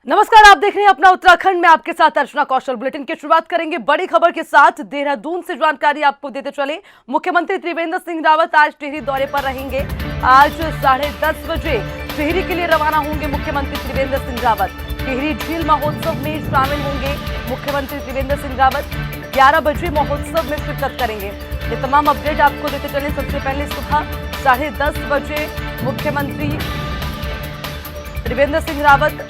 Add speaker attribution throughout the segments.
Speaker 1: नमस्कार, आप देख रहे हैं अपना उत्तराखंड में। आपके साथ अर्चना कौशल। बुलेटिन की शुरुआत करेंगे बड़ी खबर के साथ। देहरादून से जानकारी आपको देते चले। मुख्यमंत्री त्रिवेंद्र सिंह रावत आज टिहरी दौरे पर रहेंगे। आज 10:30 बजे टिहरी के लिए रवाना होंगे मुख्यमंत्री त्रिवेंद्र सिंह रावत। टिहरी झील महोत्सव में शामिल होंगे मुख्यमंत्री त्रिवेंद्र सिंह रावत। 11 बजे महोत्सव में शिरकत करेंगे। ये तमाम अपडेट आपको देते चले। सबसे पहले सुबह 10:30 बजे मुख्यमंत्री त्रिवेंद्र सिंह रावत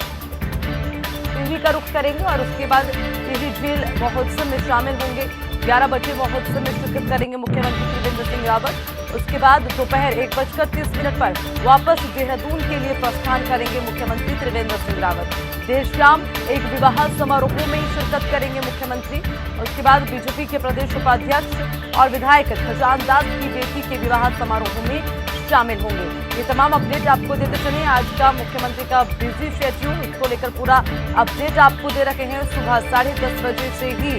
Speaker 1: टिहरी का रुख करेंगे और उसके बाद टिहरी झील महोत्सव में शामिल होंगे। 11 बजे महोत्सव में शिरकत करेंगे मुख्यमंत्री त्रिवेंद्र सिंह रावत। उसके बाद दोपहर 1:30 पर वापस देहरादून के लिए प्रस्थान करेंगे मुख्यमंत्री त्रिवेंद्र सिंह रावत। देर शाम एक विवाह समारोह में शिरकत करेंगे मुख्यमंत्री। उसके बाद बीजेपी के प्रदेश उपाध्यक्ष और विधायक खजान दास की बेटी के विवाह समारोह में शामिल होंगे। ये तमाम अपडेट आपको देते चले। आज का मुख्यमंत्री का बिजी शेड्यूल, उसको लेकर पूरा अपडेट आपको दे रखे हैं। सुबह 10:30 बजे से ही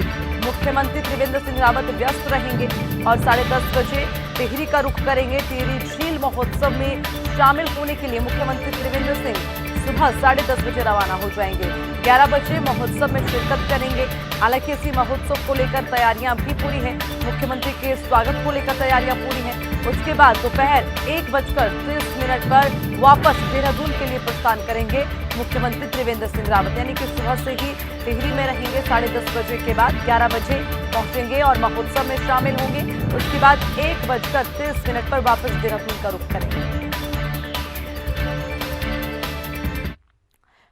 Speaker 1: मुख्यमंत्री त्रिवेंद्र सिंह रावत व्यस्त रहेंगे और 10:30 बजे टिहरी का रुख करेंगे। टिहरी झील महोत्सव में शामिल होने के लिए मुख्यमंत्री त्रिवेंद्र सिंह सुबह 10:30 बजे रवाना हो जाएंगे। 11 बजे महोत्सव में शिरकत करेंगे। हालांकि इसी महोत्सव को लेकर तैयारियां भी पूरी हैं। मुख्यमंत्री के स्वागत को लेकर तैयारियां पूरी हैं। उसके बाद दोपहर 1:30 पर वापस देहरादून के लिए प्रस्थान करेंगे मुख्यमंत्री त्रिवेंद्र सिंह रावत। यानी कि सुबह से ही टिहरी में रहेंगे। 10:30 बजे के बाद 11 बजे पहुंचेंगे और महोत्सव में शामिल होंगे। उसके बाद 1:30 पर वापस देहरादून का रुख करेंगे।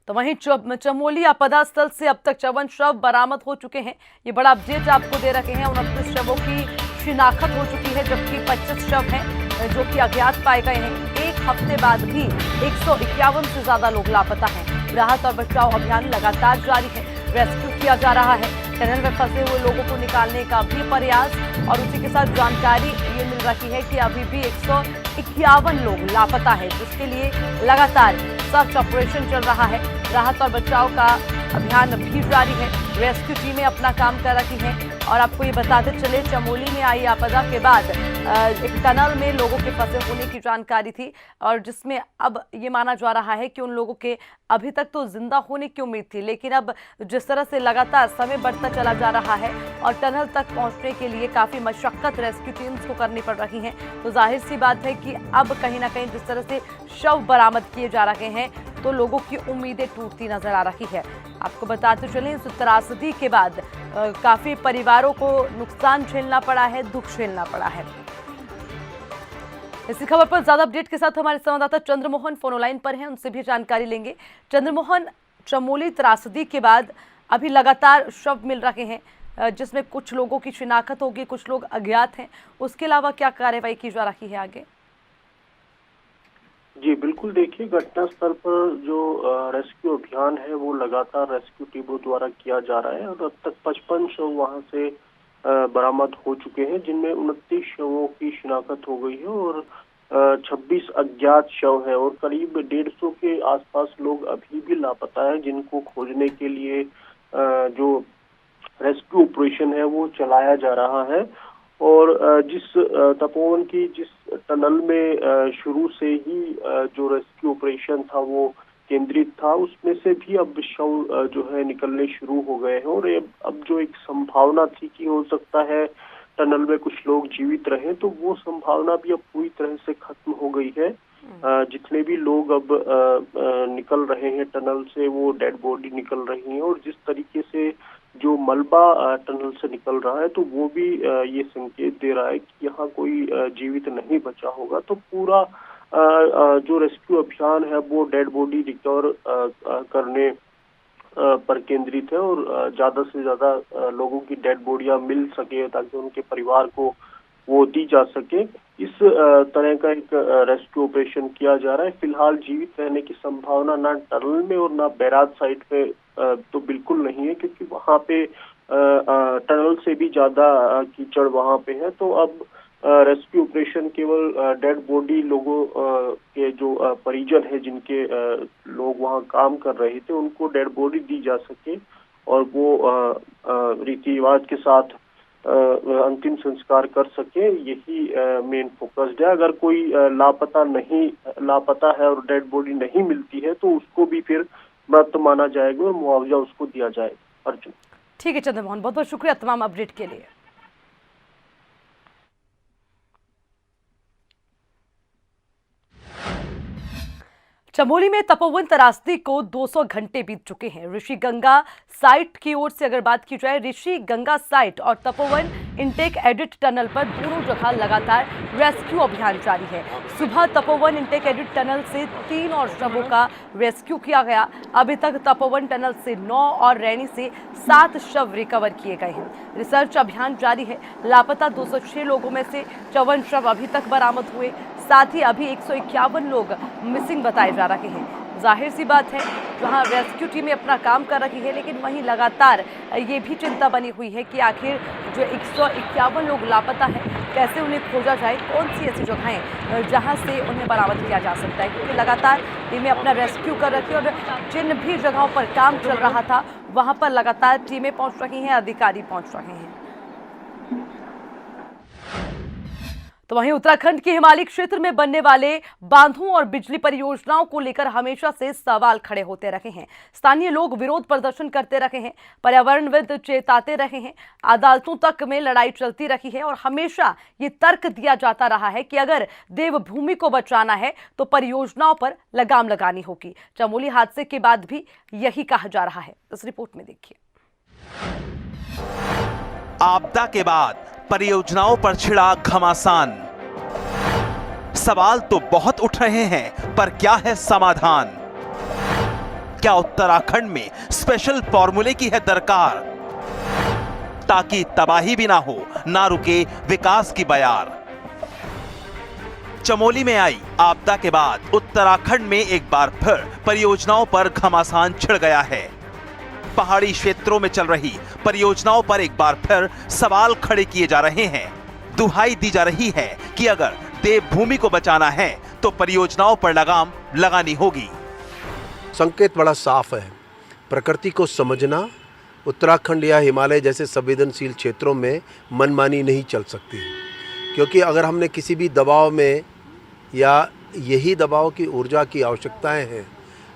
Speaker 1: तो वहीं चमोली आपदा स्थल से अब तक 54 शव बरामद हो चुके हैं। ये बड़ा अपडेट आपको दे रखे हैं। 29 शवों की शिनाख्त हो चुकी है, जबकि 25 शव हैं जो कि अज्ञात पाए गए हैं। एक हफ्ते बाद भी 151 से ज्यादा लोग लापता हैं। राहत और बचाव अभियान लगातार जारी है। रेस्क्यू किया जा रहा है। टनल में फंसे हुए लोगों को निकालने का भी प्रयास, और उसी के साथ जानकारी ये मिल रही है कि अभी भी 151 लोग लापता है, जिसके लिए लगातार सर्च ऑपरेशन चल रहा है। राहत और बचाव का अभियान भी जारी है। रेस्क्यू टीमें अपना काम कर रही हैं। और आपको ये बताते चले, चमोली में आई आपदा के बाद एक टनल में लोगों के फंसे होने की जानकारी थी, और जिसमें अब ये माना जा रहा है कि उन लोगों के अभी तक तो जिंदा होने की उम्मीद थी, लेकिन अब जिस तरह से लगातार समय बढ़ता चला जा रहा है और टनल तक पहुंचने के लिए काफ़ी मशक्कत रेस्क्यू टीम्स को करनी पड़ रही है, तो जाहिर सी बात है कि अब कहीं ना कहीं जिस तरह से शव बरामद किए जा रहे हैं तो लोगों की उम्मीदें टूटती नजर आ रही है। आपको बताते चलें, इस त्रासदी के बाद काफ़ी परिवारों को नुकसान झेलना पड़ा है, दुख झेलना पड़ा है। इसी खबर पर ज्यादा अपडेट के साथ हमारे संवाददाता चंद्रमोहन फोन लाइन पर हैं, उनसे भी जानकारी लेंगे। चंद्रमोहन, चमोली त्रासदी के बाद अभी लगातार शव मिल रहे हैं, जिसमें कुछ लोगों की शिनाख्त होगी, कुछ लोग अज्ञात हैं। उसके अलावा क्या कार्रवाई की जा रही है आगे?
Speaker 2: जी बिल्कुल, देखिए घटनास्थल पर जो रेस्क्यू अभियान है वो लगातार रेस्क्यू टीमों द्वारा किया जा रहा है, और अब तक 55 शव वहां से बरामद हो चुके हैं, जिनमें 29 शवों की शिनाख्त हो गई है और 26 अज्ञात शव है, और करीब 150 के आसपास लोग अभी भी लापता है, जिनको खोजने के लिए जो रेस्क्यू ऑपरेशन है वो चलाया जा रहा है। और जिस तपोवन की जिस टनल में शुरू से ही जो रेस्क्यू ऑपरेशन था वो केंद्रित था, उसमें से भी अब शव जो है निकलने शुरू हो गए हैं। और अब जो एक संभावना थी कि हो सकता है टनल में कुछ लोग जीवित रहे, तो वो संभावना भी अब पूरी तरह से खत्म हो गई है। जितने भी लोग अब निकल रहे हैं टनल से, वो डेड बॉडी निकल रही है, और जिस तरीके से जो मलबा टनल से निकल रहा है, तो वो भी ये संकेत दे रहा है कि यहाँ कोई जीवित नहीं बचा होगा। तो पूरा जो रेस्क्यू अभियान है वो डेड बॉडी रिकवर करने पर केंद्रित है, और ज्यादा से ज्यादा लोगों की डेड बॉडियां मिल सके ताकि उनके परिवार को वो दी जा सके। इस तरह का एक रेस्क्यू ऑपरेशन किया जा रहा है। फिलहाल जीवित रहने की संभावना ना टनल में और ना बैराज साइड पे तो बिल्कुल नहीं है, क्योंकि वहां पे टनल से भी ज्यादा कीचड़ वहां पे है। तो अब रेस्क्यू ऑपरेशन केवल डेड बॉडी लोगों के जो परिजन है, जिनके लोग वहां काम कर रहे थे, उनको डेड बॉडी दी जा सके और वो रीति रिवाज के साथ अंतिम संस्कार कर सके, यही मेन फोकस्ड है। अगर कोई लापता है और डेड बॉडी नहीं मिलती है, तो उसको भी फिर मृत माना जाएगा और मुआवजा उसको दिया जाएगा। अर्जुन,
Speaker 1: ठीक है चंद्रमोहन, बहुत बहुत शुक्रिया तमाम अपडेट के लिए। चमोली में तपोवन त्रासदी को 200 घंटे बीत चुके हैं। ऋषि गंगा साइट की ओर से अगर बात की जाए, ऋषि गंगा साइट और तपोवन इंटेक एडिट टनल पर दोनों जगह लगातार रेस्क्यू अभियान जारी है। सुबह तपोवन इंटेक एडिट टनल से 3 और शवों का रेस्क्यू किया गया। अभी तक तपोवन टनल से 9 और रैनी से 7 शव रिकवर किए गए हैं। रिसर्च अभियान जारी है। लापता 206 लोगों में से 54 शव अभी तक बरामद हुए। साथ ही अभी 151 लोग मिसिंग बताए जा रहे हैं। जाहिर सी बात है, जहां रेस्क्यू टीमें अपना काम कर रही है, लेकिन वहीं लगातार ये भी चिंता बनी हुई है कि आखिर जो 151 लोग लापता हैं, कैसे उन्हें खोजा जाए, कौन सी ऐसी जगहें जहां से उन्हें बरामद किया जा सकता है, क्योंकि लगातार टीमें अपना रेस्क्यू कर रही है और जिन भी जगहों पर काम चल रहा था वहां पर लगातार टीमें पहुंच रही हैं, अधिकारी पहुंच रहे हैं। तो वहीं उत्तराखंड के हिमालयी क्षेत्र में बनने वाले बांधों और बिजली परियोजनाओं को लेकर हमेशा से सवाल खड़े होते रहे हैं। स्थानीय लोग विरोध प्रदर्शन करते रहे हैं, पर्यावरणविद चेताते रहे हैं, अदालतों तक में लड़ाई चलती रही है और हमेशा ये तर्क दिया जाता रहा है कि अगर देवभूमि को बचाना है तो परियोजनाओं पर लगाम लगानी होगी। चमोली हादसे के बाद भी यही कहा जा रहा है। इस रिपोर्ट में देखिए।
Speaker 3: आपदा के बाद परियोजनाओं पर छिड़ा घमासान। सवाल तो बहुत उठ रहे हैं, पर क्या है समाधान? क्या उत्तराखंड में स्पेशल फॉर्मूले की है दरकार, ताकि तबाही भी ना हो, ना रुके विकास की बयार? चमोली में आई आपदा के बाद उत्तराखंड में एक बार फिर परियोजनाओं पर घमासान छिड़ गया है। पहाड़ी क्षेत्रों में चल रही परियोजनाओं पर एक बार फिर सवाल खड़े किए जा रहे हैं। दुहाई दी जा रही है कि अगर देवभूमि को बचाना है तो परियोजनाओं पर लगाम लगानी होगी।
Speaker 4: संकेत बड़ा साफ है। प्रकृति को समझना, उत्तराखंड या हिमालय जैसे संवेदनशील क्षेत्रों में मनमानी नहीं चल सकती, क्योंकि अगर हमने किसी भी दबाव में या यही दबाव की ऊर्जा की आवश्यकताएं हैं,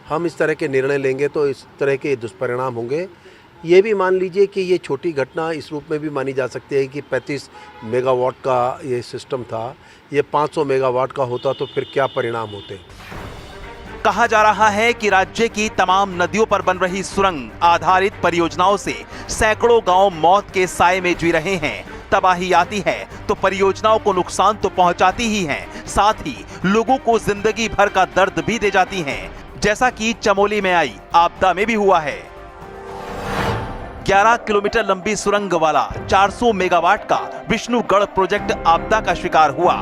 Speaker 4: हम इस तरह के निर्णय लेंगे तो इस तरह के दुष्परिणाम होंगे। ये भी मान लीजिए कि ये छोटी घटना इस रूप में भी मानी जा सकती है कि 35 मेगावाट का ये सिस्टम था, ये 500 मेगावाट का होता तो फिर क्या परिणाम होते।
Speaker 3: कहा जा रहा है कि राज्य की तमाम नदियों पर बन रही सुरंग आधारित परियोजनाओं से सैकड़ों गांव मौत के साए में जी रहे हैं। तबाही आती है तो परियोजनाओं को नुकसान तो पहुंचाती ही है, साथ ही लोगों को जिंदगी भर का दर्द भी दे जाती हैं, जैसा कि चमोली में आई आपदा में भी हुआ है। 11 किलोमीटर लंबी सुरंग वाला 400 मेगावाट का विष्णुगढ़ प्रोजेक्ट आपदा का शिकार हुआ।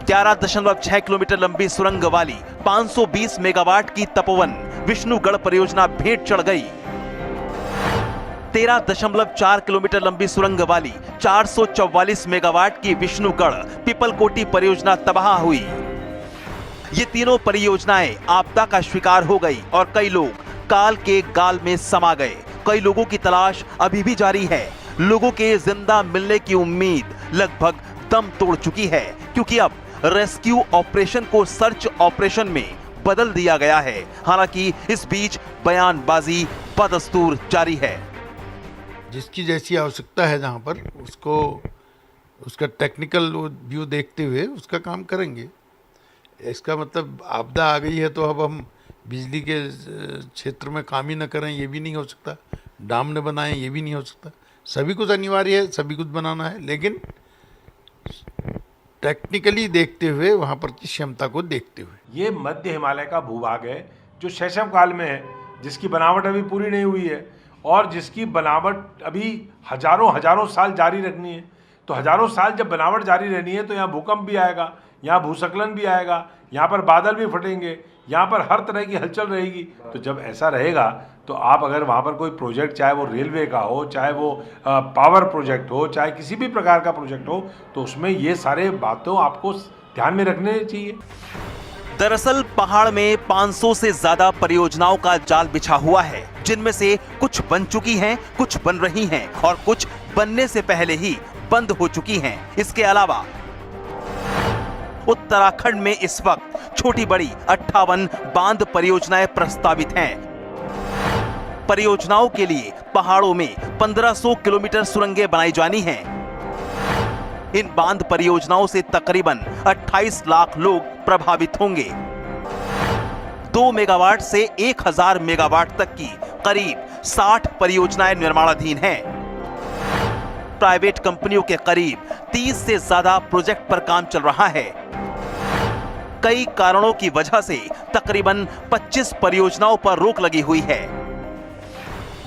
Speaker 3: 11.6 किलोमीटर लंबी सुरंग वाली 520 मेगावाट की तपोवन विष्णुगढ़ परियोजना भेंट चढ़ गई। 13.4 किलोमीटर लंबी सुरंग वाली 444 मेगावाट की विष्णुगढ़ पीपलकोटी परियोजना तबाह हुई। ये तीनों परियोजनाएं आपदा का शिकार हो गई और कई लोग काल के गाल में समा गए। कई लोगों की तलाश अभी भी जारी है। लोगों के जिंदा मिलने की उम्मीद लगभग दम तोड़ चुकी है, क्योंकि अब रेस्क्यू ऑपरेशन को सर्च ऑपरेशन में बदल दिया गया है। हालांकि इस बीच बयानबाजी बदस्तूर जारी है।
Speaker 5: जिसकी जैसी आवश्यकता है, जहां पर उसको उसका टेक्निकल व्यू देखते हुए उसका काम करेंगे। इसका मतलब आपदा आ गई है तो अब हम बिजली के क्षेत्र में काम ही न करें, ये भी नहीं हो सकता। डाम न बनाएं, ये भी नहीं हो सकता। सभी कुछ अनिवार्य है, सभी कुछ बनाना है, लेकिन टेक्निकली देखते हुए, वहाँ पर की क्षमता को देखते हुए।
Speaker 6: ये मध्य हिमालय का भूभाग है जो शैशव काल में है, जिसकी बनावट अभी पूरी नहीं हुई है और जिसकी बनावट अभी हजारों साल जारी रखनी है। तो हजारों साल जब बनावट जारी रहनी है तो यहाँ भूकंप भी आएगा, यहाँ भूस्खलन भी आएगा, यहाँ पर बादल भी फटेंगे, यहाँ पर हर तरह की हलचल रहेगी। तो जब ऐसा रहेगा तो आप अगर वहाँ पर कोई प्रोजेक्ट, चाहे वो रेलवे का हो, चाहे वो पावर प्रोजेक्ट हो, चाहे किसी भी प्रकार का प्रोजेक्ट हो, तो उसमें ये सारे बातों आपको ध्यान में रखने चाहिए।
Speaker 3: दरअसल पहाड़ में 500 से ज्यादा परियोजनाओं का जाल बिछा हुआ है, जिनमें से कुछ बन चुकी हैं, कुछ बन रही हैं और कुछ बनने से पहले ही बंद हो चुकी हैं। इसके अलावा उत्तराखंड में इस वक्त छोटी बड़ी 58 बांध परियोजनाएं प्रस्तावित हैं। परियोजनाओं के लिए पहाड़ों में 1500 किलोमीटर सुरंगें बनाई जानी हैं। इन बांध परियोजनाओं से तकरीबन 28 लाख लोग प्रभावित होंगे। 2 मेगावाट से 1000 मेगावाट तक की करीब 60 परियोजनाएं निर्माणाधीन हैं। प्राइवेट कंपनियों के करीब 30 से ज्यादा प्रोजेक्ट पर काम चल रहा है। कई कारणों की वजह से तकरीबन 25 परियोजनाओं पर रोक लगी हुई है।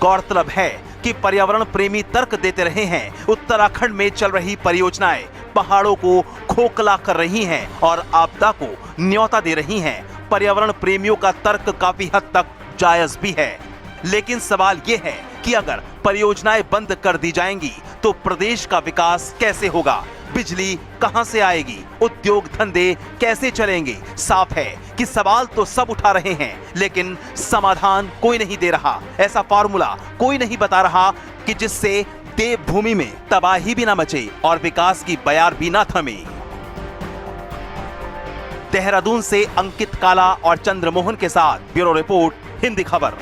Speaker 3: गौरतलब है कि पर्यावरण प्रेमी तर्क देते रहे हैं उत्तराखंड में चल रही परियोजनाएं पहाड़ों को खोखला कर रही हैं और आपदा को न्योता दे रही हैं। पर्यावरण प्रेमियों का तर्क काफी हद तक जायज भी है, लेकिन सवाल यह है कि अगर परियोजनाएं बंद कर दी जाएंगी तो प्रदेश का विकास कैसे होगा? बिजली कहां से आएगी? उद्योग धंधे कैसे चलेंगे? साफ है कि सवाल तो सब उठा रहे हैं, लेकिन समाधान कोई नहीं दे रहा। ऐसा फार्मूला कोई नहीं बता रहा कि जिससे देवभूमि में तबाही भी ना मचे और विकास की बयार भी ना थमे। देहरादून से अंकित काला और चंद्रमोहन के साथ ब्यूरो रिपोर्ट, हिंदी खबर।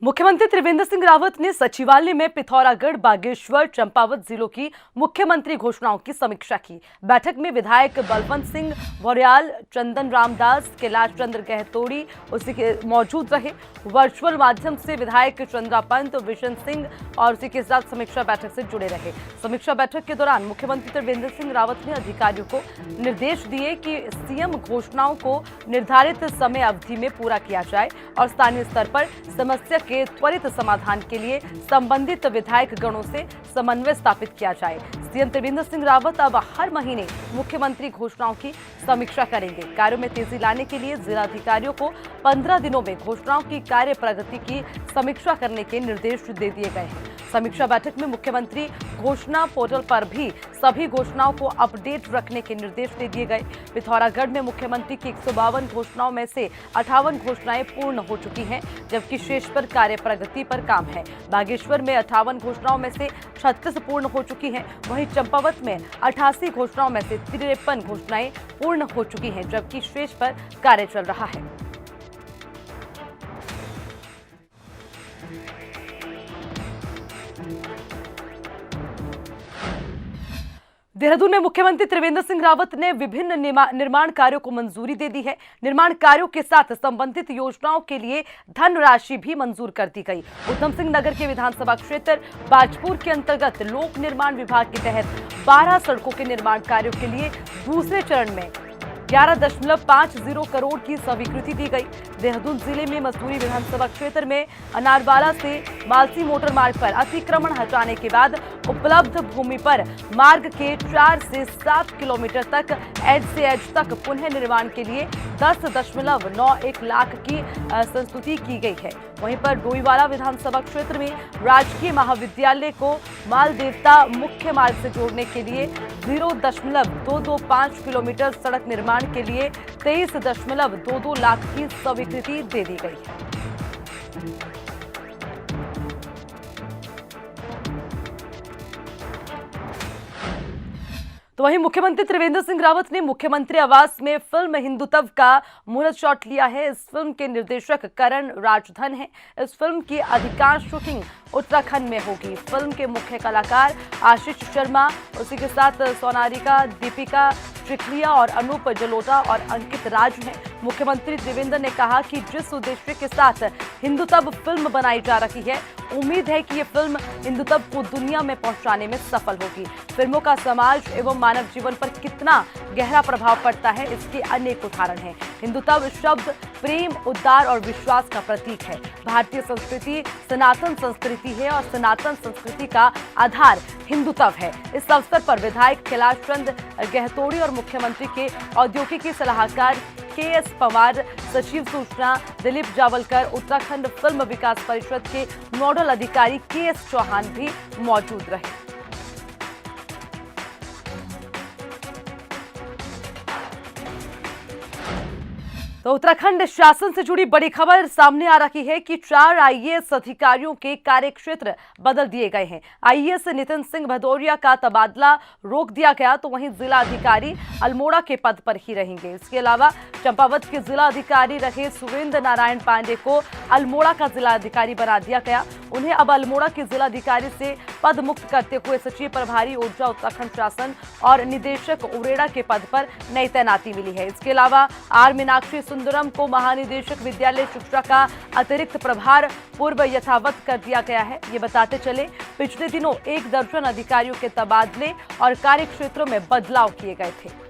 Speaker 1: मुख्यमंत्री त्रिवेंद्र सिंह रावत ने सचिवालय में पिथौरागढ़, बागेश्वर, चंपावत जिलों की मुख्यमंत्री घोषणाओं की समीक्षा की। बैठक में विधायक बलवंत सिंह भौर्याल, चंदन रामदास, कैलाश चंद्र गहतोड़ी उसी के मौजूद रहे। वर्चुअल माध्यम से विधायक चंद्रा पंत, विशन सिंह और उसी के साथ समीक्षा बैठक से जुड़े रहे। समीक्षा बैठक के दौरान मुख्यमंत्री त्रिवेंद्र सिंह रावत ने अधिकारियों को निर्देश दिए कि सीएम घोषणाओं को निर्धारित समय अवधि में पूरा किया जाए और स्थानीय स्तर पर समस्या के त्वरित समाधान के लिए संबंधित विधायक गणों से समन्वय स्थापित किया जाए। सीएम त्रिवेंद्र सिंह रावत अब हर महीने मुख्यमंत्री घोषणाओं की समीक्षा करेंगे। कार्यों में तेजी लाने के लिए जिलाधिकारियों को 15 दिनों में घोषणाओं की कार्य प्रगति की समीक्षा करने के निर्देश दे दिए गए हैं। समीक्षा बैठक में मुख्यमंत्री घोषणा पोर्टल पर भी सभी घोषणाओं को अपडेट रखने के निर्देश दे दिए गए। पिथौरागढ़ में मुख्यमंत्री की 152 घोषणाओं में से 58 घोषणाएं पूर्ण हो चुकी हैं, जबकि शेष पर कार्य प्रगति पर काम है। बागेश्वर में 58 घोषणाओं में से 36 पूर्ण हो चुकी हैं। वहीं चंपावत में 88 घोषणाओं में से 53 घोषणाएं पूर्ण हो चुकी हैं, जबकि शेष पर कार्य चल रहा है। देहरादून में मुख्यमंत्री त्रिवेंद्र सिंह रावत ने विभिन्न निर्माण कार्यों को मंजूरी दे दी है। निर्माण कार्यों के साथ संबंधित योजनाओं के लिए धनराशि भी मंजूर कर दी गई। उधम सिंह नगर के विधानसभा क्षेत्र बाजपुर के अंतर्गत लोक निर्माण विभाग के तहत 12 सड़कों के निर्माण कार्यों के लिए दूसरे चरण में 11.50 करोड़ की स्वीकृति दी गई। देहरादून जिले में मसूरी विधानसभा क्षेत्र में अनारवाला से मालसी मोटर मार्ग पर अतिक्रमण हटाने के बाद उपलब्ध भूमि पर मार्ग के 4 से 7 किलोमीटर तक एज से एज तक पुनः निर्माण के लिए 10.91 लाख की संस्तुति की गई है। वहीं पर डोईवाला विधानसभा क्षेत्र में राजकीय महाविद्यालय को मालदेवता मुख्य मार्ग से जोड़ने के लिए 0.225 किलोमीटर सड़क निर्माण के लिए 23.22 लाख की स्वीकृति दे दी गई है। तो वहीं मुख्यमंत्री त्रिवेंद्र सिंह रावत ने मुख्यमंत्री आवास में फिल्म हिंदुत्व का मुहूर्त शॉट लिया है। इस फिल्म के निर्देशक करण राजधन हैं। इस फिल्म की अधिकांश शूटिंग उत्तराखंड में होगी। फिल्म के मुख्य कलाकार आशीष शर्मा, उसी के साथ सोनारिका, दीपिका चिखलिया और अनूप जलोटा और अंकित राज हैं। मुख्यमंत्री त्रिवेंद्र ने कहा कि जिस उद्देश्य के साथ हिंदुत्व फिल्म बनाई जा रही है, उम्मीद है कि ये फिल्म हिंदुत्व को दुनिया में पहुंचाने में सफल होगी। फिल्मों का समाज एवं मानव जीवन पर कितना गहरा प्रभाव पड़ता है, इसके अनेक उदाहरण हैं। हिंदुत्व शब्द प्रेम, उद्धार और विश्वास का प्रतीक है। भारतीय संस्कृति सनातन संस्कृति है और सनातन संस्कृति का आधार हिंदुत्व है। इस अवसर पर विधायक कैलाश चंद्र गहतोड़ी और मुख्यमंत्री के औद्योगिकी सलाहकार KS पवार, सचिव सूचना दिलीप जावलकर, उत्तराखंड फिल्म विकास परिषद के नोडल अधिकारी KS चौहान भी मौजूद रहे। तो उत्तराखंड शासन से जुड़ी बड़ी खबर सामने आ रही है कि 4 आईएएस अधिकारियों के कार्यक्षेत्र बदल दिए गए हैं। आईएएस नितिन सिंह भदौरिया का तबादला रोक दिया गया, तो वहीं जिला अधिकारी अल्मोड़ा के पद पर ही रहेंगे। इसके अलावा चंपावत के जिला अधिकारी रहे सुरेंद्र नारायण पांडे को अल्मोड़ा का जिला अधिकारी बना दिया गया। उन्हें अब अल्मोड़ा के जिला अधिकारी से पद मुक्त करते हुए सचिव प्रभारी ऊर्जा उत्तराखंड शासन और निदेशक उरेडा के पद पर नई तैनाती मिली है। इसके अलावा आर मीनाक्षी सुंदरम को महानिदेशक विद्यालय शिक्षा का अतिरिक्त प्रभार पूर्व यथावत कर दिया गया है। ये बताते चले, पिछले दिनों 1 दर्जन अधिकारियों के तबादले और कार्यक्षेत्रों में बदलाव किए गए थे।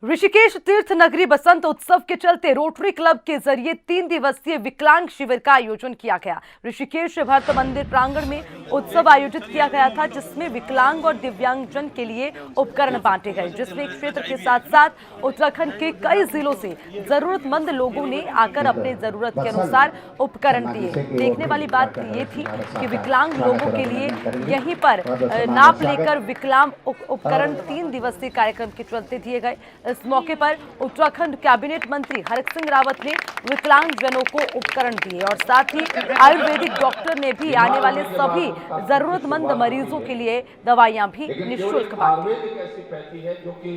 Speaker 1: ऋषिकेश तीर्थ नगरी बसंत उत्सव के चलते रोटरी क्लब के जरिए 3 दिवसीय विकलांग शिविर का आयोजन किया गया। ऋषिकेश भरत मंदिर प्रांगण में उत्सव आयोजित किया गया था, जिसमें विकलांग और दिव्यांगजन के लिए उपकरण बांटे गए, जिसमें क्षेत्र के साथ साथ उत्तराखंड के कई जिलों से जरूरतमंद लोगों ने आकर अपने जरूरत के अनुसार उपकरण दिए। देखने वाली बात ये थी कि विकलांग लोगों के लिए यहीं पर नाप लेकर विकलांग उपकरण 3 दिवसीय कार्यक्रम के चलते दिए गए। इस मौके पर उत्तराखंड कैबिनेट मंत्री हरक सिंह रावत ने विकलांग जनों को उपकरण दिए और साथ ही आयुर्वेदिक डॉक्टर ने भी आने वाले सभी जरूरतमंद मरीजों के लिए दवाइयां भी निःशुल्क बांटी।
Speaker 7: ऐसी पैथी है जो कि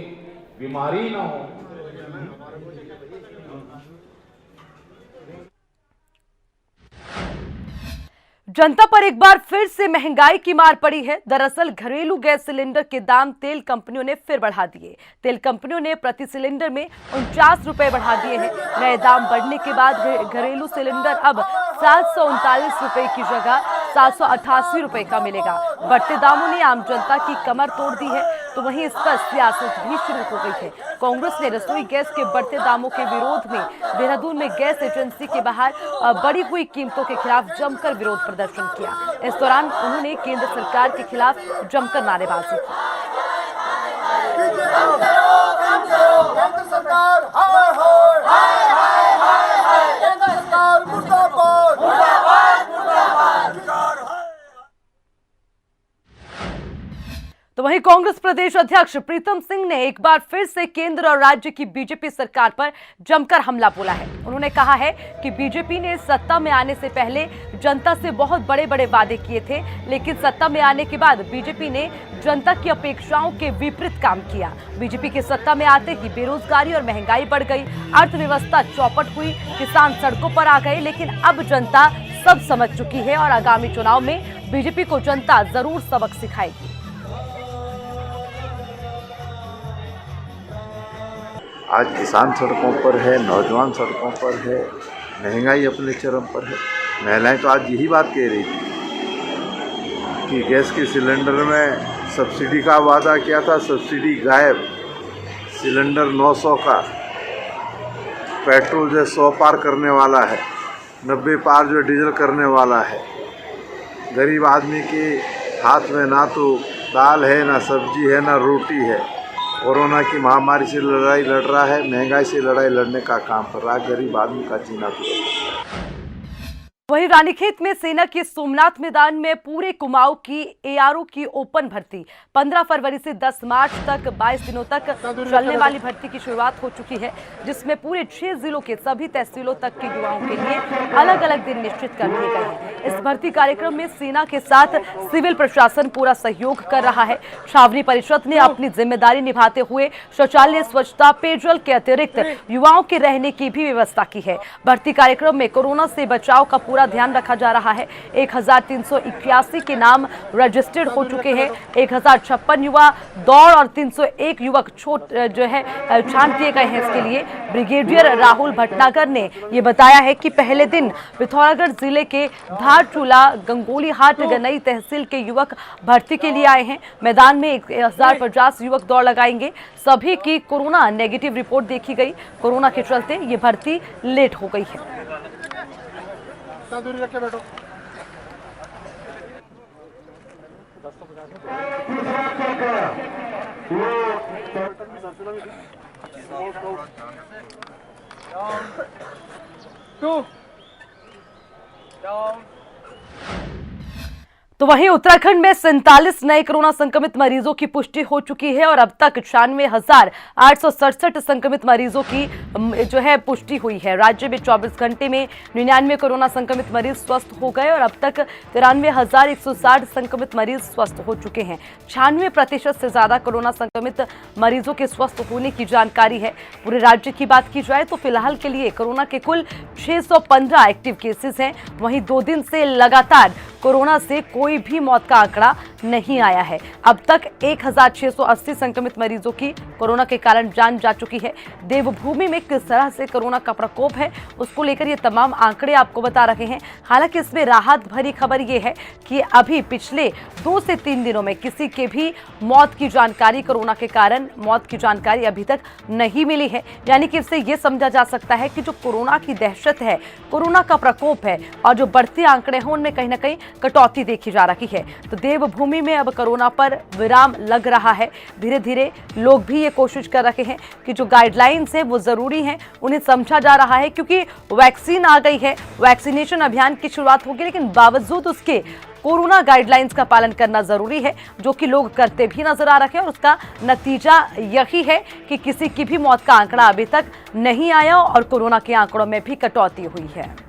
Speaker 7: बीमारी ना हो।
Speaker 1: जनता पर एक बार फिर से महंगाई की मार पड़ी है। दरअसल घरेलू गैस सिलेंडर के दाम तेल कंपनियों ने फिर बढ़ा दिए। तेल कंपनियों ने प्रति सिलेंडर में 49 रुपए बढ़ा दिए हैं। नए दाम बढ़ने के बाद घरेलू सिलेंडर अब 739 रुपए की जगह 788 रुपए का मिलेगा। बढ़ते दामों ने आम जनता की कमर तोड़ दी है, तो वहीं इस पर सियासत भी शुरू हो गई है। कांग्रेस ने रसोई गैस के बढ़ते दामों के विरोध में देहरादून में गैस एजेंसी के बाहर बढ़ी हुई कीमतों के खिलाफ जमकर विरोध प्रदर्शन किया। इस दौरान उन्होंने केंद्र सरकार के खिलाफ जमकर नारेबाजी की। तो वहीं कांग्रेस प्रदेश अध्यक्ष प्रीतम सिंह ने एक बार फिर से केंद्र और राज्य की बीजेपी सरकार पर जमकर हमला बोला है। उन्होंने कहा है कि बीजेपी ने सत्ता में आने से पहले जनता से बहुत बड़े बड़े वादे किए थे, लेकिन सत्ता में आने के बाद बीजेपी ने जनता की अपेक्षाओं के विपरीत काम किया। बीजेपी के सत्ता में आते ही बेरोजगारी और महंगाई बढ़ गई, अर्थव्यवस्था चौपट हुई, किसान सड़कों पर आ गए। लेकिन अब जनता सब समझ चुकी है और आगामी चुनाव में बीजेपी को जनता जरूर सबक सिखाएगी।
Speaker 7: आज किसान सड़कों पर है, नौजवान सड़कों पर है, महंगाई अपने चरम पर है। महिलाएं तो आज यही बात कह रही थी कि गैस के सिलेंडर में सब्सिडी का वादा किया था, सब्सिडी गायब। सिलेंडर 900 का, पेट्रोल जो 100 पार करने वाला है, 90 पार जो डीजल करने वाला है। गरीब आदमी के हाथ में ना तो दाल है, ना सब्जी है, ना रोटी है। कोरोना की महामारी से लड़ाई लड़ रहा है, महंगाई से लड़ाई लड़ने का काम कर रहा है। गरीब आदमी का जीना दुर्भर।
Speaker 1: वहीं रानीखेत में सेना के सोमनाथ मैदान में पूरे कुमाऊं की एआरओ की ओपन भर्ती 15 फरवरी से 10 मार्च तक 22 दिनों तक चलने वाली भर्ती की शुरुआत हो चुकी है, जिसमें पूरे 6 जिलों के सभी तहसीलों तक के युवाओं के लिए अलग अलग दिन निश्चित कर दिए गए हैं। इस भर्ती कार्यक्रम में सेना के साथ सिविल प्रशासन पूरा सहयोग कर रहा है। छावनी परिषद ने अपनी जिम्मेदारी निभाते हुए शौचालय, स्वच्छता, पेयजल के अतिरिक्त युवाओं के रहने की भी व्यवस्था की है। भर्ती कार्यक्रम में कोरोना से बचाव का पूरा ध्यान रखा जा रहा है। 1381 के नाम रजिस्टर्ड हो चुके हैं। 1056 युवा दौड़ और 301 युवक छांट दिए गए हैं। इसके लिए ब्रिगेडियर राहुल भटनागर ने यह बताया है कि पहले दिन पिथौरागढ़ जिले के धारचूला, गंगोलीहाट, गनई तहसील के युवक भर्ती के लिए आए हैं। मैदान में 1050 युवक दौड़ लगाएंगे। सभी की कोरोना नेगेटिव रिपोर्ट देखी गई। कोरोना के चलते ये भर्ती लेट हो गई है।
Speaker 8: दूरी रख के बैठो।
Speaker 1: तो वहीं उत्तराखंड में 47 नए कोरोना संक्रमित मरीजों की पुष्टि हो चुकी है और अब तक 96,867 संक्रमित मरीजों की जो है पुष्टि हुई है। राज्य में 24 घंटे में 99 कोरोना संक्रमित मरीज स्वस्थ हो गए और अब तक 93,160 संक्रमित मरीज स्वस्थ हो चुके हैं। 96% से ज्यादा कोरोना संक्रमित मरीजों के स्वस्थ होने की जानकारी है। पूरे राज्य की बात की जाए तो फिलहाल के लिए कोरोना के कुल 615 एक्टिव केसेस हैं। वहीं 2 दिन से लगातार कोरोना से कोई भी मौत का आंकड़ा नहीं आया है। अब तक 1,680 संक्रमित मरीजों की कोरोना के कारण जान जा चुकी है। देवभूमि में किस तरह से कोरोना का प्रकोप है उसको लेकर ये तमाम आंकड़े आपको बता रहे हैं। हालांकि इसमें राहत भरी खबर ये है कि अभी पिछले 2 से 3 दिनों में किसी के भी मौत की जानकारी, कोरोना के कारण मौत की जानकारी अभी तक नहीं मिली है। यानी कि इससे ये समझा जा सकता है कि जो कोरोना की दहशत है, कोरोना का प्रकोप है और जो बढ़ते आंकड़े हैं उनमें कहीं ना कहीं कटौती देखी जा रही है। तो देवभूमि में अब कोरोना पर विराम लग रहा है। धीरे धीरे लोग भी ये कोशिश कर रहे हैं कि जो गाइडलाइंस है वो जरूरी है, उन्हें समझा जा रहा है क्योंकि वैक्सीन आ गई है, वैक्सीनेशन अभियान की शुरुआत होगी, लेकिन बावजूद उसके कोरोना गाइडलाइंस का पालन करना जरूरी है, जो कि लोग करते भी नजर आ रहे हैं। और उसका नतीजा यही है कि किसी की भी मौत का आंकड़ा अभी तक नहीं आया और कोरोना के आंकड़ों में भी कटौती हुई है।